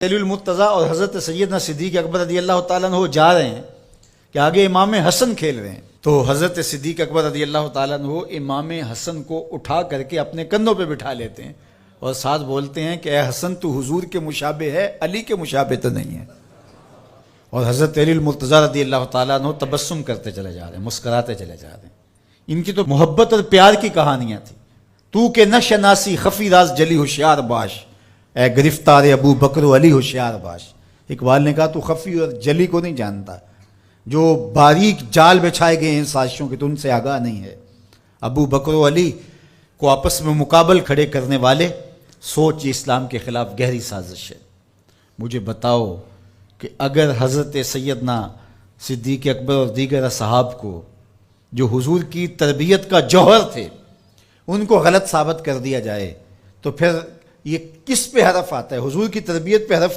علی المرتضیٰ اور حضرت سیدنا صدیق اکبر رضی اللہ تعالیٰ عنہ جا رہے ہیں کہ آگے امام حسن کھیل رہے ہیں، تو حضرت صدیق اکبر رضی اللہ تعالیٰ عنہ امام حسن کو اٹھا کر کے اپنے کندھوں پہ بٹھا لیتے ہیں اور ساتھ بولتے ہیں کہ اے حسن تو حضور کے مشابہ ہے، علی کے مشابہ تو نہیں ہے۔ اور حضرت علی المرتضیٰ رضی اللہ تعالیٰ عنہ تبسم کرتے چلے جا رہے ہیں، مسکراتے چلے جا رہے ہیں۔ ان کی تو محبت اور پیار کی کہانیاں تھیں۔ تو کہ نہ شناسی خفی راز جلی ہوشیار باش، اے گرفتار ابو بکر و علی ہوشیار باش۔ اقبال نے کہا تو خفی اور جلی کو نہیں جانتا، جو باریک جال بچھائے گئے ہیں سازشوں کے تو ان سے آگاہ نہیں ہے۔ ابو بکر و علی کو آپس میں مقابل کھڑے کرنے والے سوچ اسلام کے خلاف گہری سازش ہے۔ مجھے بتاؤ کہ اگر حضرت سیدنا صدیق اکبر اور دیگر اصحاب کو جو حضور کی تربیت کا جوہر تھے ان کو غلط ثابت کر دیا جائے تو پھر یہ کس پہ حرف آتا ہے؟ حضور کی تربیت پہ حرف